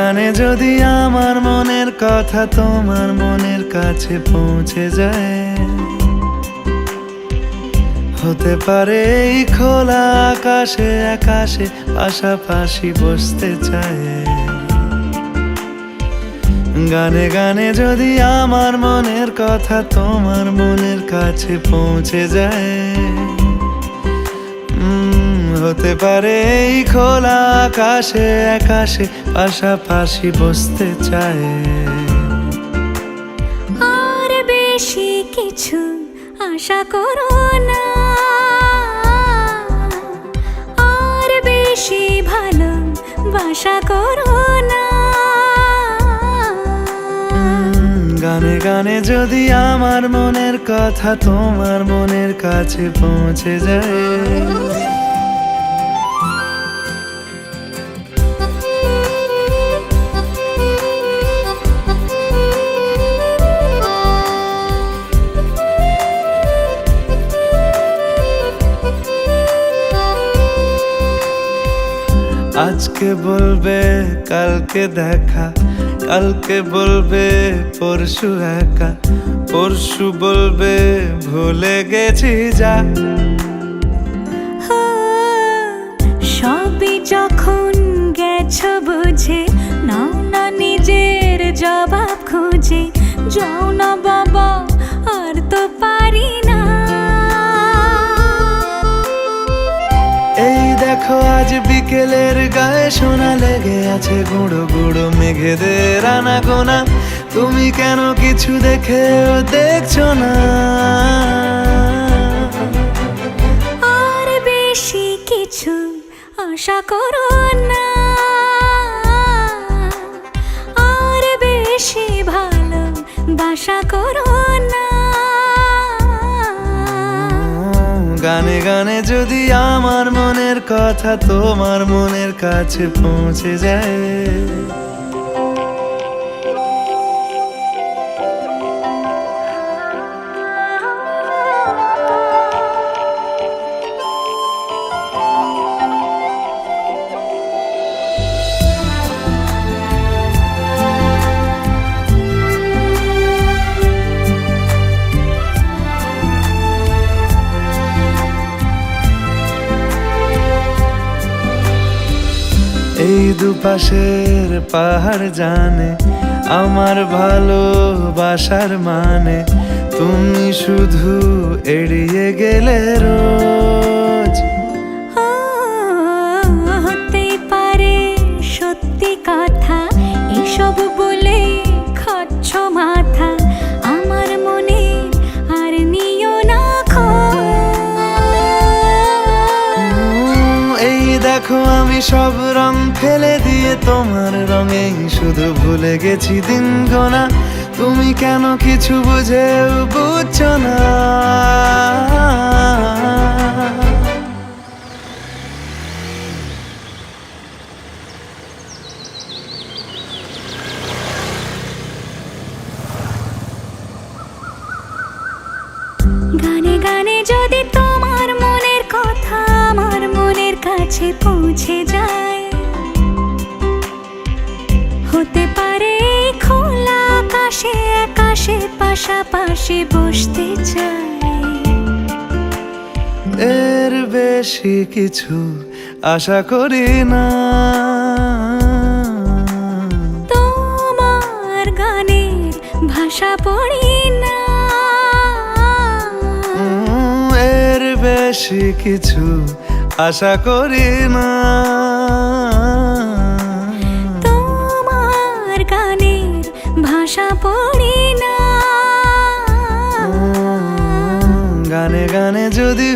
গানে যদি আমার মনের কথা তোমার মনের কাছে পৌঁছে যায়, হতে পারে এই খোলা আকাশে আকাশে পাশাপাশি বসতে চায়। গানে গানে যদি আমার মনের কথা তোমার মনের কাছে পৌঁছে যায়, হতে পারে এই খোলা আকাশে আকাশে পাশাপাশি বসতে চায়। আর বেশি কিছু আশা করো না, আর বেশি ভালোবাসা করো না। গানে গানে যদি আমার মনের কথা তোমার মনের কাছে পৌঁছে যায়, আজকে বলবে কালকে দেখা, কালকে বলবে পরশু একা, পরশু বলবে ভুলে গেছি যা। সবই যখন গেছো বুঝে, নাও না নিজের জবাব খুঁজে। যাও না বাবা, আর তো পারি না। এই দেখো আজ বিকেলের গায়ে সোনা লেগে আছে গুঁড়ো গুঁড়ো মেঘেদের আনাগোনা। তুমি কেন কিছু দেখেও দেখছো না? আর বেশি কিছু আশা করো না, আর বেশি ভালোবাসা করো না। গানে গানে যদি আমার মনের কথা তোমার মনের কাছে পৌঁছে যায়, এই দুপাশের পাহাড় জানে আমার ভালোবাসার মানে। তুমি শুধু এড়িয়ে গেলে রোজ। হতে পারে সত্যি কথা, এসব বলে খাচ্ছ মাথা। আমার মনে আর নিও না খোঁজ। এই দেখো আমি সব রং ফেলে দিয়ে তোমার রঙেই শুধু ভুলে গেছি দিন গোনা। তুমি কেন কিছু বুঝেও বুঝছো না? গানে গানে যদি তোমার মনের কথা আমার মনের কাছে পৌঁছে যায়, হতে পারে খোলা আকাশে আকাশে পাশাপাশি বসতে চাই। এর বেশি কিছু আশা করি না। তোমার গানের ভাষা পড়ি না। এর বেশি কিছু আশা করি না। তোমার গানের ভাষা পড়ি না। গানে গানে যদি